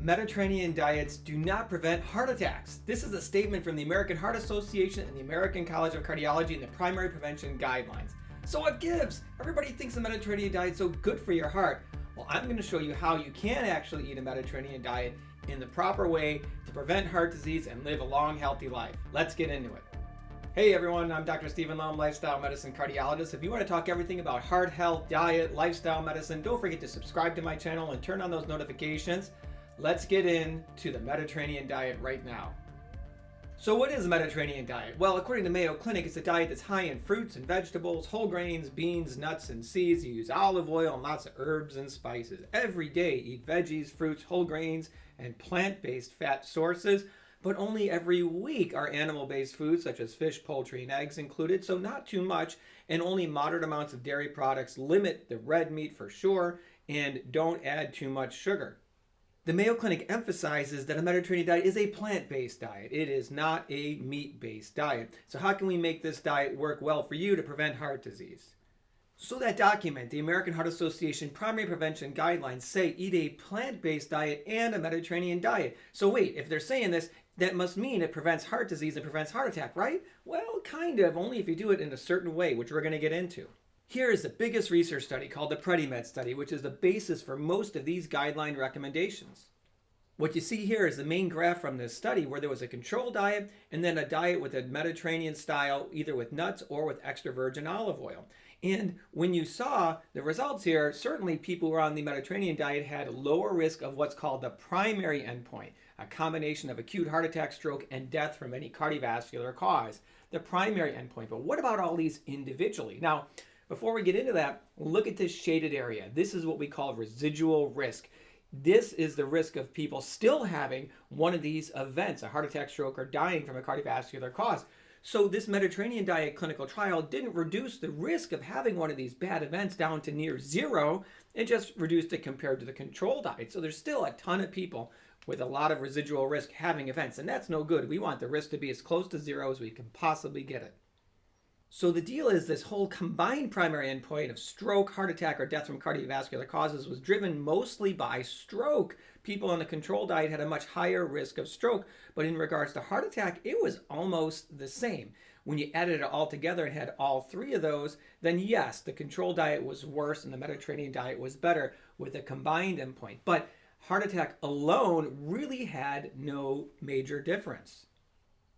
Mediterranean diets do not prevent heart attacks. This is a statement from the American Heart Association and the American College of Cardiology in the Primary Prevention Guidelines. So what gives? Everybody thinks the Mediterranean diet is so good for your heart. Well, I'm going to show you how you can actually eat a Mediterranean diet in the proper way to prevent heart disease and live a long, healthy life. Let's get into it. Hey everyone, I'm Dr. Stephen Lum, lifestyle medicine cardiologist. If you want to talk everything about heart health, diet, lifestyle medicine, don't forget to subscribe to my channel and turn on those notifications. Let's get into the Mediterranean diet right now. So what is a Mediterranean diet? Well, according to Mayo Clinic, it's a diet that's high in fruits and vegetables, whole grains, beans, nuts, and seeds. You use olive oil and lots of herbs and spices. Every day, eat veggies, fruits, whole grains, and plant-based fat sources. But only every week are animal-based foods such as fish, poultry, and eggs included, so not too much, and only moderate amounts of dairy products. Limit the red meat for sure, and don't add too much sugar. The Mayo Clinic emphasizes that a Mediterranean diet is a plant-based diet. It is not a meat-based diet. So how can we make this diet work well for you to prevent heart disease? So that document, the American Heart Association Primary Prevention Guidelines, say eat a plant-based diet and a Mediterranean diet. So wait, if they're saying this, that must mean it prevents heart disease and prevents heart attack, right? Well, kind of, only if you do it in a certain way, which we're going to get into. Here is the biggest research study called the PREDIMED study, which is the basis for most of these guideline recommendations. What you see here is the main graph from this study where there was a control diet and then a diet with a Mediterranean style, either with nuts or with extra virgin olive oil. And when you saw the results here, certainly people who were on the Mediterranean diet had a lower risk of what's called the primary endpoint, a combination of acute heart attack, stroke, and death from any cardiovascular cause. The primary endpoint. But what about all these individually? Now, before we get into that, look at this shaded area. This is what we call residual risk. This is the risk of people still having one of these events, a heart attack, stroke, or dying from a cardiovascular cause. So this Mediterranean diet clinical trial didn't reduce the risk of having one of these bad events down to near zero. It just reduced it compared to the control diet. So there's still a ton of people with a lot of residual risk having events, and that's no good. We want the risk to be as close to zero as we can possibly get it. So the deal is this whole combined primary endpoint of stroke, heart attack, or death from cardiovascular causes was driven mostly by stroke. People on the control diet had a much higher risk of stroke, but in regards to heart attack, it was almost the same. When you added it all together and had all three of those, then yes, the control diet was worse and the Mediterranean diet was better with a combined endpoint. But heart attack alone really had no major difference.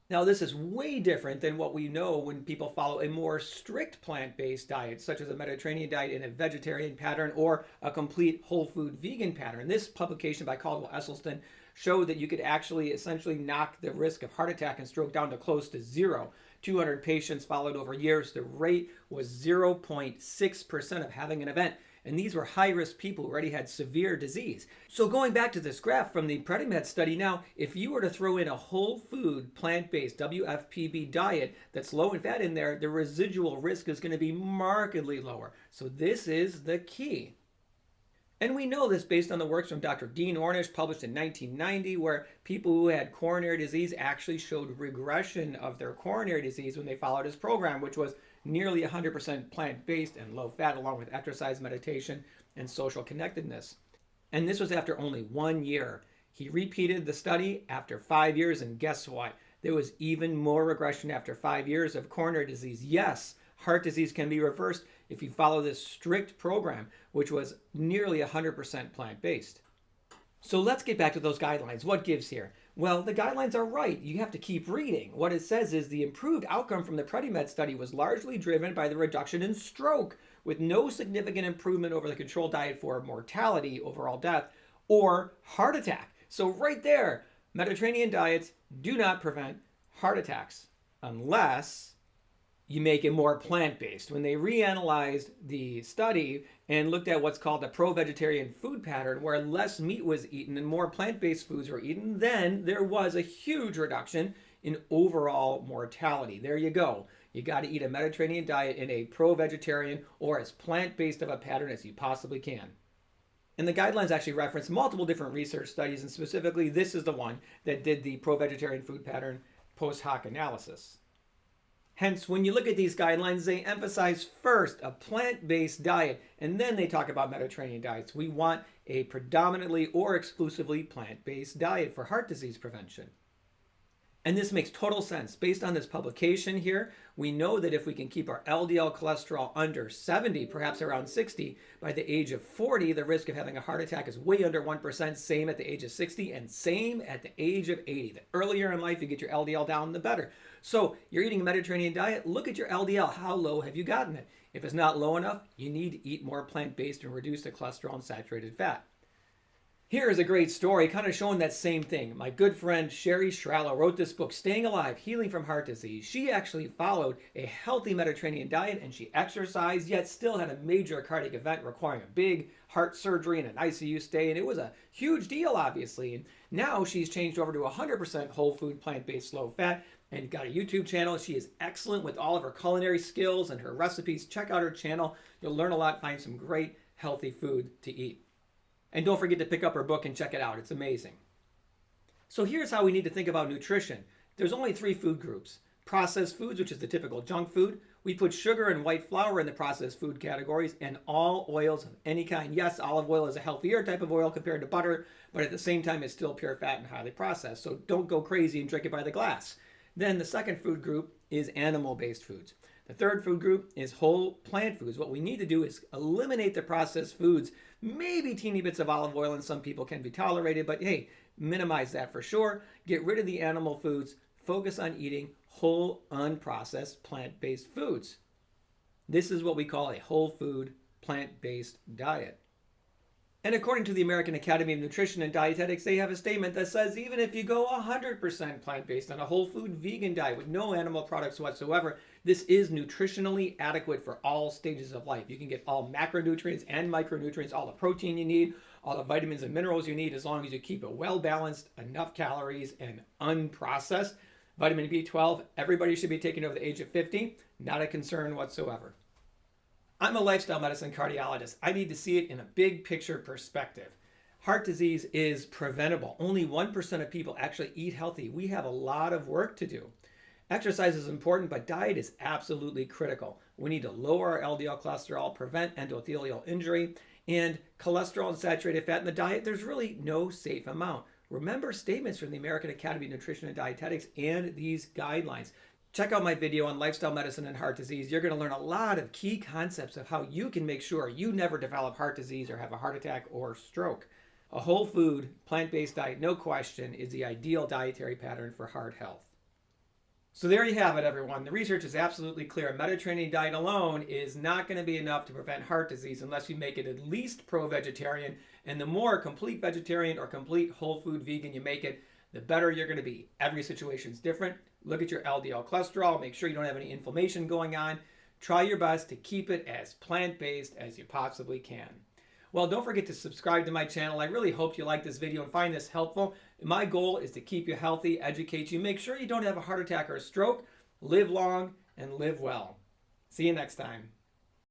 Now, this is way different than what we know when people follow a more strict plant-based diet, such as a Mediterranean diet in a vegetarian pattern or a complete whole food vegan pattern. This publication by Caldwell Esselstyn showed that you could actually essentially knock the risk of heart attack and stroke down to close to zero. 200 patients followed over years. The rate was 0.6% of having an event. And these were high-risk people who already had severe disease. So going back to this graph from the PREDIMED study now, if you were to throw in a whole food, plant-based WFPB diet that's low in fat in there, the residual risk is going to be markedly lower. So this is the key. And we know this based on the works from Dr. Dean Ornish, published in 1990, where people who had coronary disease actually showed regression of their coronary disease when they followed his program, which was nearly 100% plant-based and low-fat, along with exercise, meditation, and social connectedness. And this was after only 1 year. He repeated the study after 5 years, and guess what? There was even more regression after 5 years of coronary disease. Yes, heart disease can be reversed if you follow this strict program, which was nearly 100% plant-based. So let's get back to those guidelines. What gives here? Well, the guidelines are right. You have to keep reading. What it says is the improved outcome from the PREDIMED study was largely driven by the reduction in stroke, with no significant improvement over the control diet for mortality, overall death, or heart attack. So right there, Mediterranean diets do not prevent heart attacks unless you make it more plant-based. When they reanalyzed the study and looked at what's called a pro-vegetarian food pattern, where less meat was eaten and more plant-based foods were eaten, then there was a huge reduction in overall mortality. There you go. You got to eat a Mediterranean diet in a pro-vegetarian or as plant-based of a pattern as you possibly can. And the guidelines actually reference multiple different research studies, and specifically this is the one that did the pro-vegetarian food pattern post hoc analysis. Hence, when you look at these guidelines, they emphasize first a plant-based diet, and then they talk about Mediterranean diets. We want a predominantly or exclusively plant-based diet for heart disease prevention. And this makes total sense. Based on this publication here, we know that if we can keep our LDL cholesterol under 70, perhaps around 60, by the age of 40, the risk of having a heart attack is way under 1%, same at the age of 60, and same at the age of 80. The earlier in life you get your LDL down, the better. So you're eating a Mediterranean diet, look at your LDL. How low have you gotten it? If it's not low enough, you need to eat more plant-based and reduce the cholesterol and saturated fat. Here is a great story kind of showing that same thing. My good friend Sherry Shrallo wrote this book, Staying Alive, Healing from Heart Disease. She actually followed a healthy Mediterranean diet and she exercised, yet still had a major cardiac event requiring a big heart surgery and an ICU stay. And it was a huge deal, obviously. And now she's changed over to 100% whole food, plant-based, low fat, and got a YouTube channel. She is excellent with all of her culinary skills and her recipes. Check out her channel. You'll learn a lot, find some great healthy food to eat. And don't forget to pick up her book and check it out. It's amazing. So here's how we need to think about nutrition. There's only 3 food groups. Processed foods, which is the typical junk food. We put sugar and white flour in the processed food categories, and all oils of any kind. Yes, olive oil is a healthier type of oil compared to butter, but at the same time it's still pure fat and highly processed. So don't go crazy and drink it by the glass. Then the second food group is animal-based foods. The third food group is whole plant foods. What we need to do is eliminate the processed foods. Maybe teeny bits of olive oil in some people can be tolerated, but hey, minimize that for sure. Get rid of the animal foods. Focus on eating whole, unprocessed, plant-based foods. This is what we call a whole food, plant-based diet. And according to the American Academy of Nutrition and Dietetics, they have a statement that says even if you go 100% plant-based on a whole food vegan diet with no animal products whatsoever, this is nutritionally adequate for all stages of life. You can get all macronutrients and micronutrients, all the protein you need, all the vitamins and minerals you need, as long as you keep it well-balanced, enough calories, and unprocessed. Vitamin B12, everybody should be taking over the age of 50. Not a concern whatsoever. I'm a lifestyle medicine cardiologist. I need to see it in a big picture perspective. Heart disease is preventable. Only 1% of people actually eat healthy. We have a lot of work to do. Exercise is important, but diet is absolutely critical. We need to lower our LDL cholesterol, prevent endothelial injury, and cholesterol and saturated fat in the diet. There's really no safe amount. Remember statements from the American Academy of Nutrition and Dietetics and these guidelines. Check out my video on lifestyle medicine and heart disease. You're going to learn a lot of key concepts of how you can make sure you never develop heart disease or have a heart attack or stroke. A whole food, plant-based diet, no question, is the ideal dietary pattern for heart health. So there you have it, everyone. The research is absolutely clear. A Mediterranean diet alone is not going to be enough to prevent heart disease unless you make it at least pro-vegetarian. And the more complete vegetarian or complete whole food vegan you make it, the better you're going to be. Every situation is different. Look at your LDL cholesterol. Make sure you don't have any inflammation going on. Try your best to keep it as plant-based as you possibly can. Well, don't forget to subscribe to my channel. I really hope you like this video and find this helpful. My goal is to keep you healthy, educate you, make sure you don't have a heart attack or a stroke, live long, and live well. See you next time.